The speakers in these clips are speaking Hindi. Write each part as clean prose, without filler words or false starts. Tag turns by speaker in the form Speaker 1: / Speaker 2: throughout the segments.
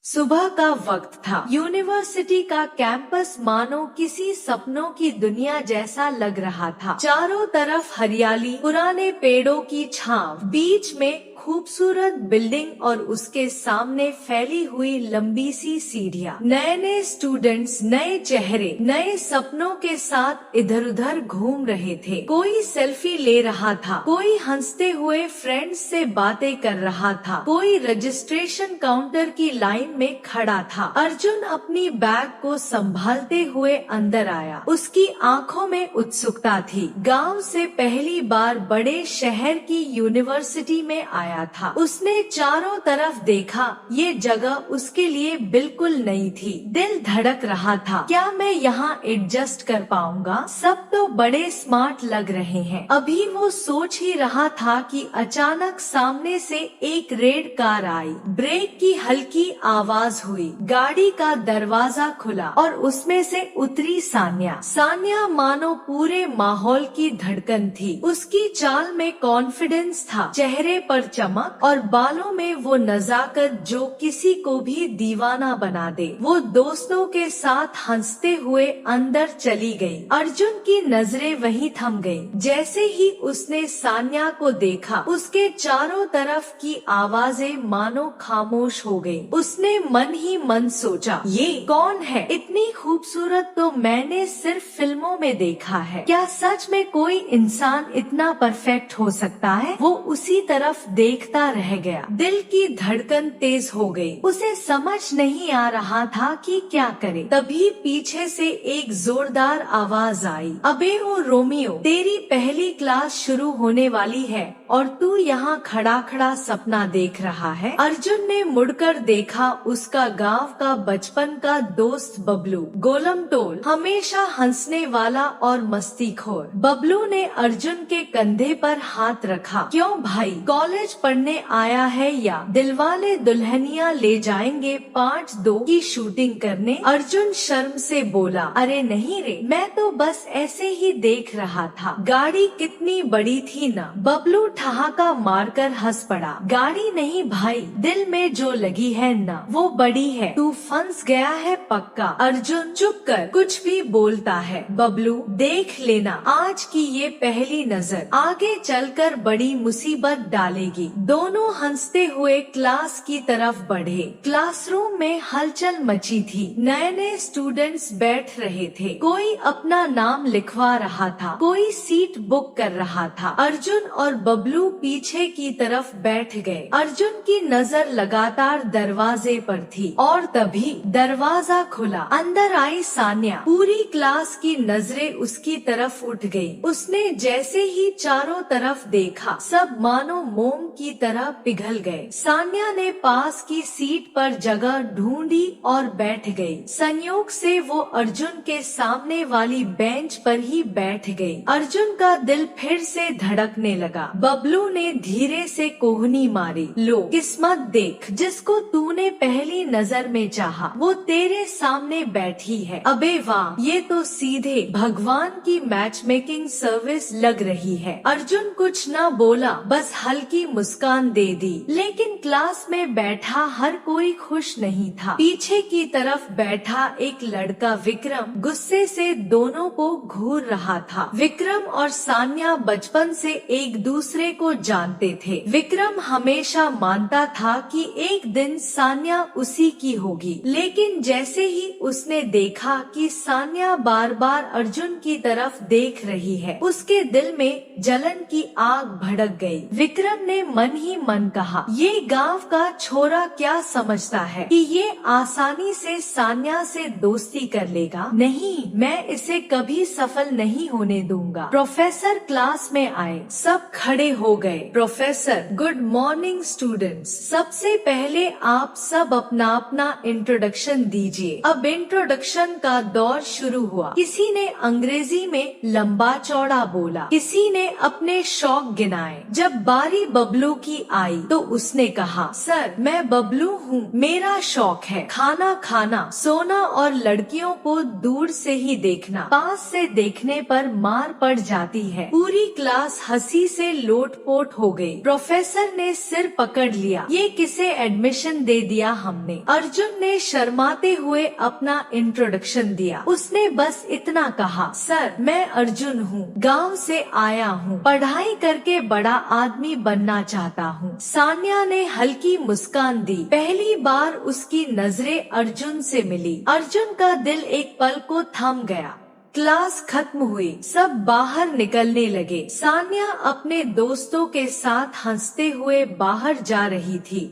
Speaker 1: सुबह का वक्त था। यूनिवर्सिटी का कैंपस मानो किसी सपनों की दुनिया जैसा लग रहा था। चारों तरफ हरियाली, पुराने पेड़ों की छांव, बीच में खूबसूरत बिल्डिंग और उसके सामने फैली हुई लंबी सी सीढ़ियां। नए नए स्टूडेंट्स, नए चेहरे, नए सपनों के साथ इधर उधर घूम रहे थे। कोई सेल्फी ले रहा था, कोई हंसते हुए फ्रेंड्स से बातें कर रहा था, कोई रजिस्ट्रेशन काउंटर की लाइन में खड़ा था। अर्जुन अपनी बैग को संभालते हुए अंदर आया। उसकी आंखों में उत्सुकता थी। गांव से पहली बार बड़े शहर की यूनिवर्सिटी में आया था। उसने चारों तरफ देखा। ये जगह उसके लिए बिल्कुल नई थी। दिल धड़क रहा था, क्या मैं यहाँ एडजस्ट कर पाऊंगा? सब तो बड़े स्मार्ट लग रहे हैं। अभी वो सोच ही रहा था कि अचानक सामने से एक रेड कार आई। ब्रेक की हल्की आवाज हुई, गाड़ी का दरवाजा खुला और उसमें से उतरी सान्या। सान्या मानो पूरे माहौल की धड़कन थी। उसकी चाल में कॉन्फिडेंस था, चेहरे पर चमक और बालों में वो नजाकत जो किसी को भी दीवाना बना दे। वो दोस्तों के साथ हंसते हुए अंदर चली गई। अर्जुन की नजरें वहीं थम गईं। जैसे ही उसने सान्या को देखा, उसके चारों तरफ की आवाजें मानो खामोश हो गईं। उसने मन ही मन सोचा, ये कौन है? इतनी खूबसूरत तो मैंने सिर्फ फिल्मों में देखा है। क्या सच में कोई इंसान इतना परफेक्ट हो सकता है? वो उसी तरफ देखता रह गया। दिल की धड़कन तेज हो गई। उसे समझ नहीं आ रहा था कि क्या करे। तभी पीछे से एक जोरदार आवाज आई, अबे ओ रोमियो, तेरी पहली क्लास शुरू होने वाली है और तू यहाँ खड़ा खड़ा सपना देख रहा है। अर्जुन ने मुड़कर देखा। उसका गांव का बचपन का दोस्त बबलू, गोलम टोल, हमेशा हंसने वाला और मस्तीखोर। बबलू ने अर्जुन के कंधे पर हाथ रखा। क्यों भाई, कॉलेज पढ़ने आया है या दिलवाले दुल्हनिया ले जाएंगे पार्ट 2 की शूटिंग करने? अर्जुन शर्म से बोला, अरे नहीं रे, मैं तो बस ऐसे ही देख रहा था। गाड़ी कितनी बड़ी थी ना? बबलू ठहाका मारकर हंस पड़ा। गाड़ी नहीं भाई, दिल में जो लगी है ना, वो बड़ी है। तू फंस गया है पक्का। अर्जुन चुप कर, कुछ भी बोलता है। बबलू देख लेना, आज की ये पहली नजर आगे चलकर बड़ी मुसीबत डालेगी। दोनों हंसते हुए क्लास की तरफ बढ़े। क्लासरूम में हलचल मची थी। नए नए स्टूडेंट्स बैठ रहे थे। कोई अपना नाम लिखवा रहा था, कोई सीट बुक कर रहा था। अर्जुन और बबलू पीछे की तरफ बैठ गए। अर्जुन की नजर लगातार दरवाजे पर थी और तभी दरवाजा खुला। अंदर आई सान्या। पूरी क्लास की नजरें उसकी तरफ उठ गई। उसने जैसे ही चारों तरफ देखा, सब मानो मोम की तरह पिघल गए। सान्या ने पास की सीट पर जगह ढूंढी और बैठ गई। संयोग से वो अर्जुन के सामने वाली बेंच पर ही बैठ गई। अर्जुन का दिल फिर से धड़कने लगा। बबलू ने धीरे से कोहनी मारी, लो किस्मत देख, जिसको तूने पहली नजर में चाहा वो तेरे सामने बैठी है। अबे वाह, ये तो सीधे भगवान की मैच मेकिंग सर्विस लग रही है। अर्जुन कुछ न बोला, बस हल्की मुस्कान दे दी। लेकिन क्लास में बैठा हर कोई खुश नहीं था। पीछे की तरफ बैठा एक लड़का विक्रम गुस्से से दोनों को घूर रहा था। विक्रम और सान्या बचपन से एक दूसरे को जानते थे। विक्रम हमेशा मानता था कि एक दिन सान्या उसी की होगी, लेकिन जैसे ही उसने देखा कि सान्या बार बार अर्जुन की तरफ देख रही है, उसके दिल में जलन की आग भड़क गई। विक्रम ने मन ही मन कहा, ये गांव का छोरा क्या समझता है कि ये आसानी से सान्या से दोस्ती कर लेगा? नहीं, मैं इसे कभी सफल नहीं होने दूंगा। प्रोफेसर क्लास में आए। सब खड़े हो गए। Professor, good morning students. सबसे पहले आप सब अपना अपना इंट्रोडक्शन दीजिए। अब इंट्रोडक्शन का दौर शुरू हुआ। किसी ने अंग्रेजी में लंबा चौड़ा बोला, किसी ने अपने शौक गिनाए। जब बारी बबलू की आई तो उसने कहा, सर मैं बबलू हूँ, मेरा शौक है खाना खाना, सोना और लड़कियों को दूर से ही देखना। पास से देखने पर मार पड़ जाती है। पूरी क्लास हंसी से लोटपोट हो गई। प्रोफेसर ने सिर पकड़ लिया, ये किसे एडमिशन दे दिया हमने? अर्जुन ने शर्माते हुए अपना इंट्रोडक्शन दिया। उसने बस इतना कहा, सर मैं अर्जुन हूँ, गांव से आया हूँ, पढ़ाई करके बड़ा आदमी बनना चाहता हूँ। सान्या ने हल्की मुस्कान दी। पहली बार उसकी नजरें अर्जुन से मिली। अर्जुन का दिल एक पल को थम गया। क्लास खत्म हुई, सब बाहर निकलने लगे। सान्या अपने दोस्तों के साथ हंसते हुए बाहर जा रही थी।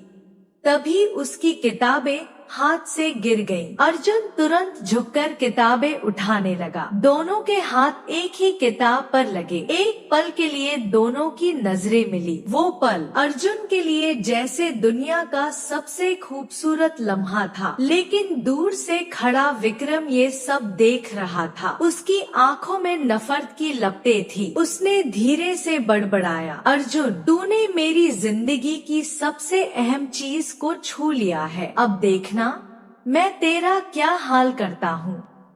Speaker 1: तभी उसकी किताबें हाथ से गिर गईं। अर्जुन तुरंत झुककर किताबें उठाने लगा। दोनों के हाथ एक ही किताब पर लगे। एक पल के लिए दोनों की नजरें मिली। वो पल अर्जुन के लिए जैसे दुनिया का सबसे खूबसूरत लम्हा था। लेकिन दूर से खड़ा विक्रम ये सब देख रहा था। उसकी आंखों में नफरत की लपटें थी। उसने धीरे से बड़बड़ाया, अर्जुन तूने मेरी जिंदगी की सबसे अहम चीज को छू लिया है। अब देखना मैं तेरा क्या हाल करता हूँ।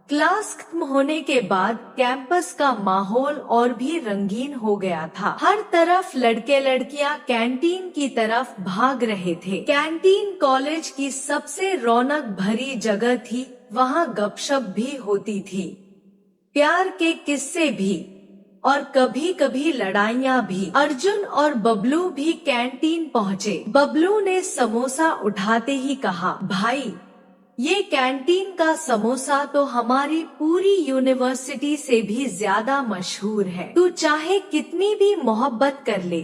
Speaker 1: क्लास खत्म होने के बाद कैंपस का माहौल और भी रंगीन हो गया था। हर तरफ लड़के लड़कियां कैंटीन की तरफ भाग रहे थे। कैंटीन कॉलेज की सबसे रौनक भरी जगह थी। वहाँ गपशप भी होती थी, प्यार के किस्से भी, और कभी कभी लड़ाइयाँ भी। अर्जुन और बबलू भी कैंटीन पहुँचे। बबलू ने समोसा उठाते ही कहा, भाई ये कैंटीन का समोसा तो हमारी पूरी यूनिवर्सिटी से भी ज्यादा मशहूर है। तू चाहे कितनी भी मोहब्बत कर ले,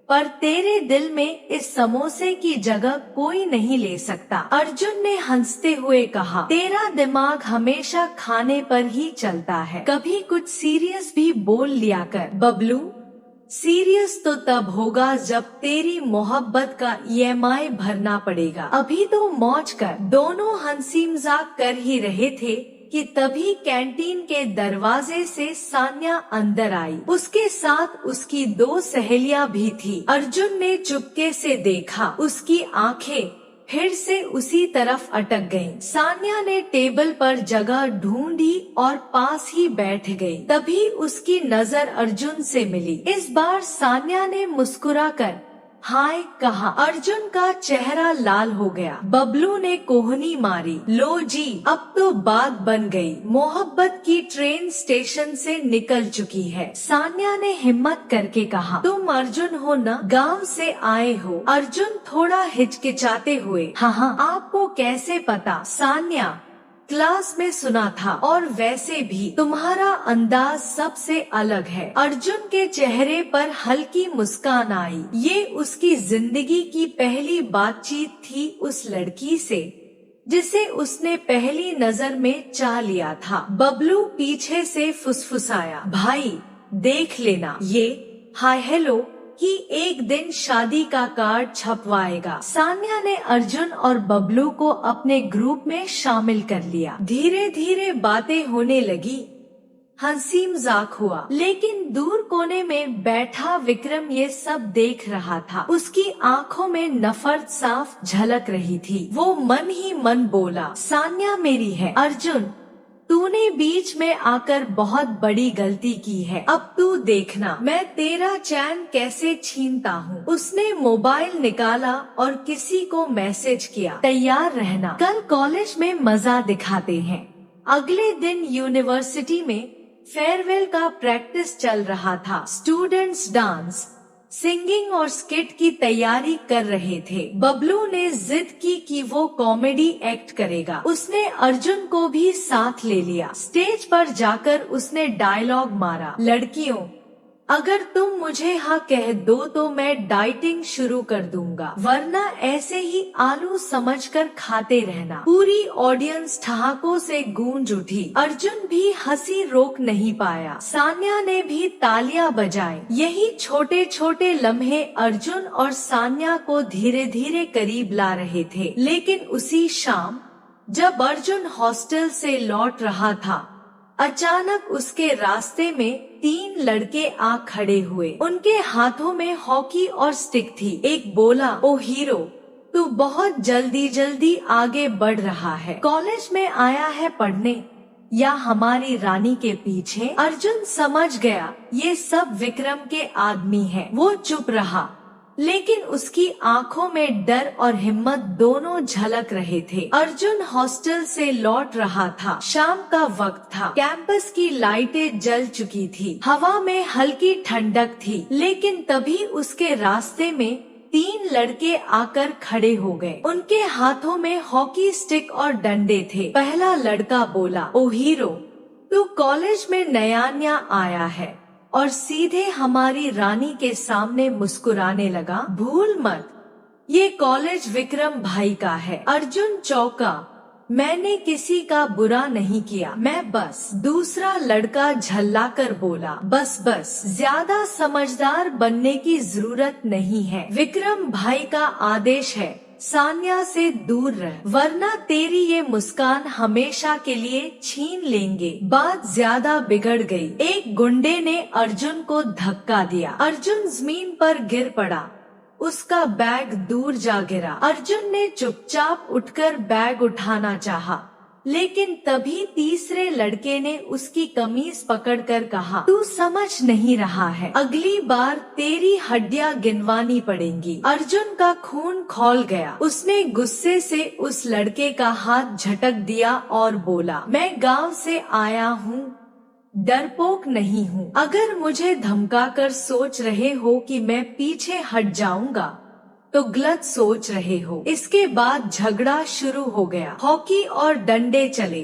Speaker 1: पर तेरे दिल में इस समोसे की जगह कोई नहीं ले सकता। अर्जुन ने हंसते हुए कहा, तेरा दिमाग हमेशा खाने पर ही चलता है, कभी कुछ सीरियस भी बोल लिया कर। बबलू सीरियस तो तब होगा जब तेरी मोहब्बत का EMI भरना पड़ेगा, अभी तो मौज कर। दोनों हंसी मजाक कर ही रहे थे कि तभी कैंटीन के दरवाजे से सान्या अंदर आई। उसके साथ उसकी 2 सहेलियां भी थी। अर्जुन ने चुपके से देखा, उसकी आंखें फिर से उसी तरफ अटक गईं। सान्या ने टेबल पर जगह ढूंढी और पास ही बैठ गई। तभी उसकी नजर अर्जुन से मिली। इस बार सान्या ने मुस्कुराकर हाय कहा। अर्जुन का चेहरा लाल हो गया। बबलू ने कोहनी मारी, लो जी अब तो बात बन गई। मोहब्बत की ट्रेन स्टेशन से निकल चुकी है। सान्या ने हिम्मत करके कहा, तुम अर्जुन हो ना, गांव से आए हो। अर्जुन थोड़ा हिचकिचाते हुए, हाँ आपको कैसे पता? सान्या क्लास में सुना था, और वैसे भी तुम्हारा अंदाज सबसे अलग है। अर्जुन के चेहरे पर हल्की मुस्कान आई। ये उसकी जिंदगी की पहली बातचीत थी उस लड़की से जिसे उसने पहली नजर में चाह लिया था। बबलू पीछे से फुसफुसाया, भाई देख लेना ये हाय हेलो कि एक दिन शादी का कार्ड छपवाएगा। सान्या ने अर्जुन और बबलू को अपने ग्रुप में शामिल कर लिया। धीरे धीरे बातें होने लगी, हंसी मजाक हुआ। लेकिन दूर कोने में बैठा विक्रम ये सब देख रहा था। उसकी आंखों में नफरत साफ झलक रही थी। वो मन ही मन बोला, सान्या मेरी है। अर्जुन तूने बीच में आकर बहुत बड़ी गलती की है। अब तू देखना मैं तेरा चैन कैसे छीनता हूँ। उसने मोबाइल निकाला और किसी को मैसेज किया, तैयार रहना, कल कॉलेज में मजा दिखाते हैं। अगले दिन यूनिवर्सिटी में फेयरवेल का प्रैक्टिस चल रहा था। स्टूडेंट्स डांस, सिंगिंग और स्किट की तैयारी कर रहे थे। बबलू ने जिद की कि वो कॉमेडी एक्ट करेगा। उसने अर्जुन को भी साथ ले लिया। स्टेज पर जाकर उसने डायलॉग मारा, लड़कियों अगर तुम मुझे हाँ कह दो तो मैं डाइटिंग शुरू कर दूंगा, वरना ऐसे ही आलू समझकर खाते रहना। पूरी ऑडियंस ठहाकों से गूंज उठी। अर्जुन भी हंसी रोक नहीं पाया। सान्या ने भी तालियां बजाई। यही छोटे छोटे लम्हे अर्जुन और सान्या को धीरे धीरे करीब ला रहे थे। लेकिन उसी शाम जब अर्जुन हॉस्टल से लौट रहा था, अचानक उसके रास्ते में 3 लड़के आ खड़े हुए। उनके हाथों में हॉकी और स्टिक थी। एक बोला, ओ हीरो तू बहुत जल्दी जल्दी आगे बढ़ रहा है, कॉलेज में आया है पढ़ने या हमारी रानी के पीछे? अर्जुन समझ गया ये सब विक्रम के आदमी हैं। वो चुप रहा। लेकिन उसकी आंखों में डर और हिम्मत दोनों झलक रहे थे। अर्जुन हॉस्टल से लौट रहा था। शाम का वक्त था। कैंपस की लाइटें जल चुकी थी। हवा में हल्की ठंडक थी, लेकिन तभी उसके रास्ते में 3 लड़के आकर खड़े हो गए। उनके हाथों में हॉकी स्टिक और डंडे थे। पहला लड़का बोला, ओ हीरो, तू कॉलेज में नया आया है और सीधे हमारी रानी के सामने मुस्कुराने लगा। भूल मत, ये कॉलेज विक्रम भाई का है। अर्जुन चौंका। मैंने किसी का बुरा नहीं किया, मैं बस। दूसरा लड़का झल्लाकर बोला, बस बस, ज्यादा समझदार बनने की जरूरत नहीं है। विक्रम भाई का आदेश है, सान्या से दूर रह, वरना तेरी ये मुस्कान हमेशा के लिए छीन लेंगे। बात ज्यादा बिगड़ गई। एक गुंडे ने अर्जुन को धक्का दिया। अर्जुन जमीन पर गिर पड़ा। उसका बैग दूर जा गिरा। अर्जुन ने चुपचाप उठकर बैग उठाना चाहा, लेकिन तभी तीसरे लड़के ने उसकी कमीज पकड़कर कहा, तू समझ नहीं रहा है, अगली बार तेरी हड्डियां गिनवानी पड़ेंगी। अर्जुन का खून खौल गया। उसने गुस्से से उस लड़के का हाथ झटक दिया और बोला, मैं गांव से आया हूँ, डरपोक नहीं हूँ। अगर मुझे धमकाकर सोच रहे हो कि मैं पीछे हट जाऊंगा तो गलत सोच रहे हो। इसके बाद झगड़ा शुरू हो गया। हॉकी और डंडे चले।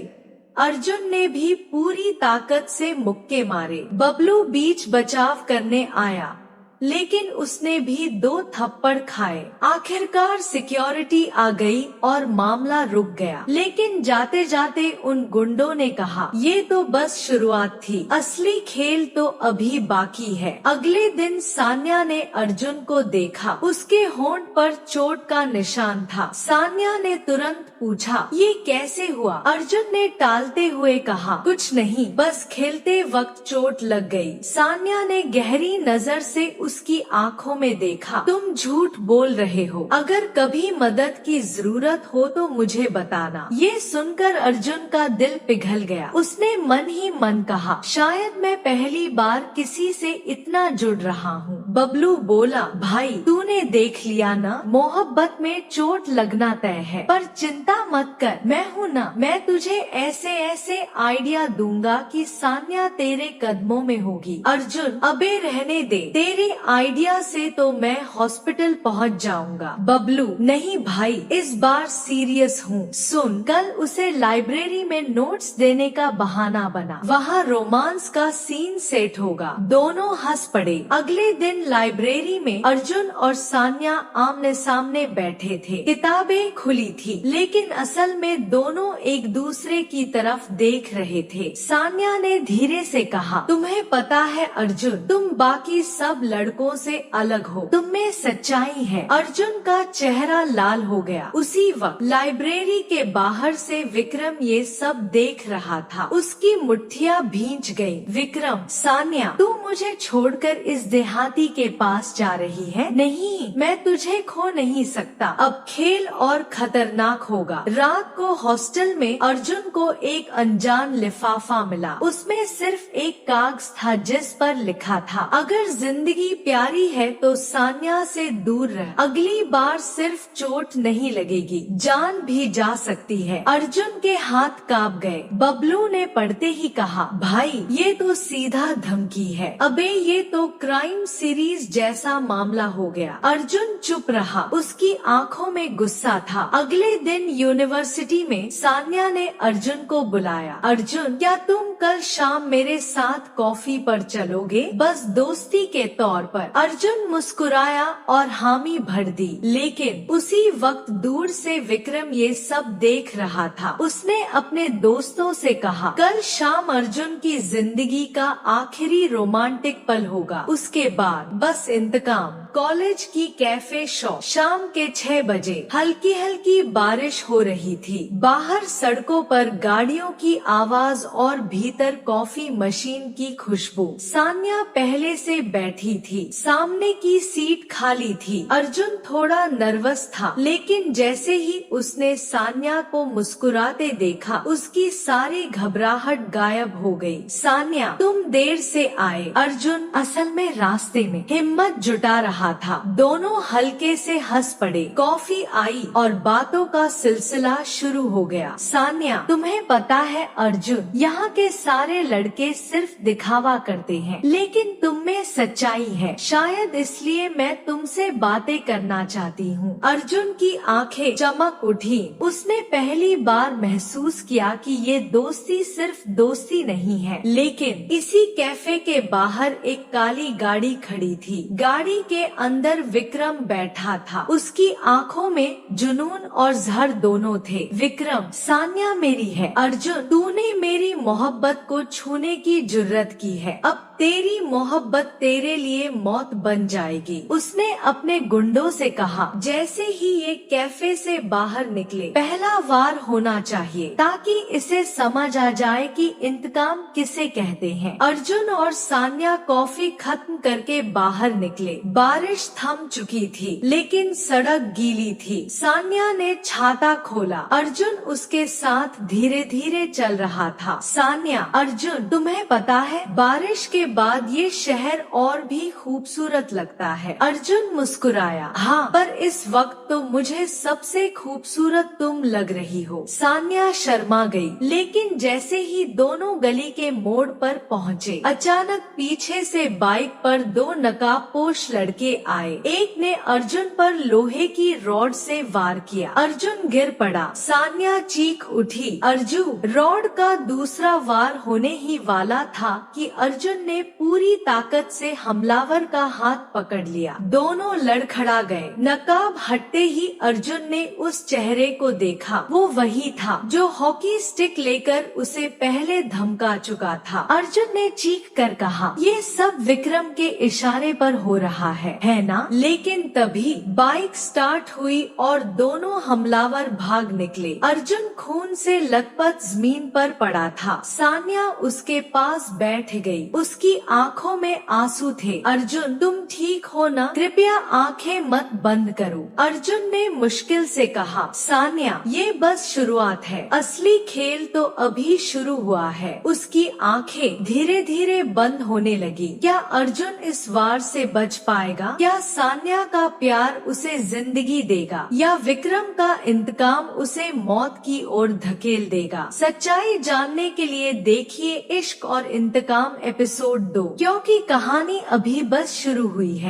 Speaker 1: अर्जुन ने भी पूरी ताकत से मुक्के मारे। बबलू बीच बचाव करने आया, लेकिन उसने भी 2 थप्पड़ खाए। आखिरकार सिक्योरिटी आ गई और मामला रुक गया। लेकिन जाते जाते उन गुंडों ने कहा, ये तो बस शुरुआत थी, असली खेल तो अभी बाकी है। अगले दिन सान्या ने अर्जुन को देखा। उसके होंठ पर चोट का निशान था। सान्या ने तुरंत पूछा, ये कैसे हुआ? अर्जुन ने टालते हुए कहा, कुछ नहीं, बस खेलते वक्त चोट लग गई। सान्या ने गहरी नजर से उसकी आंखों में देखा। तुम झूठ बोल रहे हो, अगर कभी मदद की जरूरत हो तो मुझे बताना। ये सुनकर अर्जुन का दिल पिघल गया। उसने मन ही मन कहा, शायद मैं पहली बार किसी से इतना जुड़ रहा हूँ। बबलू बोला, भाई तूने देख लिया ना, मोहब्बत में चोट लगना तय है, पर चिंता मत कर, मैं हूँ ना। मैं तुझे ऐसे ऐसे आइडिया दूंगा कि सान्या तेरे कदमों में होगी। अर्जुन, अबे रहने दे, तेरे आइडिया से तो मैं हॉस्पिटल पहुंच जाऊंगा। बबलू, नहीं भाई, इस बार सीरियस हूँ। सुन, कल उसे लाइब्रेरी में नोट्स देने का बहाना बना, वहाँ रोमांस का सीन सेट होगा। दोनों हंस पड़े। अगले दिन लाइब्रेरी में अर्जुन और सान्या आमने सामने बैठे थे। किताबें खुली थी, लेकिन असल में दोनों एक दूसरे की तरफ देख रहे थे। सान्या ने धीरे से कहा, तुम्हें पता है अर्जुन, तुम बाकी सब लड़कों से अलग हो, तुम में सच्चाई है। अर्जुन का चेहरा लाल हो गया। उसी वक्त लाइब्रेरी के बाहर से विक्रम ये सब देख रहा था। उसकी मुट्ठियां भींच गईं। विक्रम, सान्या, तू मुझे छोड़कर इस देहाती के पास जा रही है? नहीं, मैं तुझे खो नहीं सकता। अब खेल और खतरनाक होगा। रात को हॉस्टल में अर्जुन को एक अनजान लिफाफा मिला। उसमें सिर्फ एक कागज था जिस पर लिखा था, अगर जिंदगी प्यारी है तो सान्या से दूर रह, अगली बार सिर्फ चोट नहीं लगेगी, जान भी जा सकती है। अर्जुन के हाथ कांप गए। बबलू ने पढ़ते ही कहा, भाई ये तो सीधा धमकी है, अबे ये तो क्राइम सीरीज जैसा मामला हो गया। अर्जुन चुप रहा। उसकी आंखों में गुस्सा था। अगले दिन यूनिवर्सिटी में सान्या ने अर्जुन को बुलाया। अर्जुन, क्या तुम कल शाम मेरे साथ कॉफी पर चलोगे? बस दोस्ती के तौर पर। अर्जुन मुस्कुराया और हामी भर दी, लेकिन उसी वक्त दूर से विक्रम ये सब देख रहा था। उसने अपने दोस्तों से कहा, कल शाम अर्जुन की जिंदगी का आखिरी रोमांटिक पल होगा, उसके बाद बस इंतकाम। कॉलेज की कैफे शॉप। शाम के 6 बजे हल्की हल्की बारिश हो रही थी। बाहर सड़कों पर गाड़ियों की आवाज और भीतर कॉफी मशीन की खुशबू। सान्या पहले से बैठी थी। सामने की सीट खाली थी। अर्जुन थोड़ा नर्वस था, लेकिन जैसे ही उसने सान्या को मुस्कुराते देखा, उसकी सारी घबराहट गायब हो गई। सान्या, तुम देर से आए। अर्जुन असल में रास्ते में हिम्मत जुटा रहा रहा था। दोनों हल्के से हंस पड़े। कॉफी आई और बातों का सिलसिला शुरू हो गया। सान्या, तुम्हें पता है अर्जुन, यहाँ के सारे लड़के सिर्फ दिखावा करते हैं, लेकिन तुम में सच्चाई है। शायद इसलिए मैं तुमसे बातें करना चाहती हूँ। अर्जुन की आंखें चमक उठी। उसने पहली बार महसूस किया कि ये दोस्ती सिर्फ दोस्ती नहीं है। लेकिन इसी कैफे के बाहर एक काली गाड़ी खड़ी थी। गाड़ी के अंदर विक्रम बैठा था। उसकी आंखों में जुनून और जहर दोनों थे। विक्रम, सान्या मेरी है। अर्जुन, तूने मेरी मोहब्बत को छूने की जुर्रत की है। अब तेरी मोहब्बत तेरे लिए मौत बन जाएगी। उसने अपने गुंडों से कहा। जैसे ही ये कैफे से बाहर निकले, पहला वार होना चाहिए ताकि इसे समझ आ जाए कि इंतकाम किसे कहते हैं। अर्जुन और सान्या कॉफी खत्म करके बाहर निकले। बारिश थम चुकी थी, लेकिन सड़क गीली थी। सान्या ने छाता खोला। अर्जुन उसके साथ धीरे धीरे चल रहा था। सान्या, अर्जुन, तुम्हें पता है बारिश के बाद ये शहर और भी खूबसूरत लगता है। अर्जुन मुस्कुराया। हाँ, पर इस वक्त तो मुझे सबसे खूबसूरत तुम लग रही हो। सान्या शर्मा गई। लेकिन जैसे ही दोनों गली के मोड़ पर पहुँचे, अचानक पीछे से बाइक पर दो नकाबपोश लड़के आए। एक ने अर्जुन पर लोहे की रॉड से वार किया। अर्जुन गिर पड़ा। सान्या चीख उठी। अर्जुन, रॉड का दूसरा वार होने ही वाला था कि अर्जुन ने पूरी ताकत से हमलावर का हाथ पकड़ लिया। दोनों लड़खड़ा गए। नकाब हटते ही अर्जुन ने उस चेहरे को देखा। वो वही था जो हॉकी स्टिक लेकर उसे पहले धमका चुका था। अर्जुन ने चीख कर कहा, ये सब विक्रम के इशारे पर हो रहा है ना? लेकिन तभी बाइक स्टार्ट हुई और दोनों हमलावर भाग निकले। अर्जुन खून से लथपथ जमीन पर पड़ा था। सान्या उसके पास बैठ गई। उसकी आंखों में आंसू थे। अर्जुन, तुम ठीक हो ना? कृपया आंखें मत बंद करो। अर्जुन ने मुश्किल से कहा। सान्या, ये बस शुरुआत है, असली खेल तो अभी शुरू हुआ है। उसकी आंखें धीरे धीरे बंद होने लगी। क्या अर्जुन इस वार से बच पाएगा? क्या सान्या का प्यार उसे जिंदगी देगा, या विक्रम का इंतकाम उसे मौत की ओर धकेल देगा? सच्चाई जानने के लिए देखिए इश्क और इंतकाम एपिसोड 2, क्योंकि कहानी अभी बस शुरू हुई है।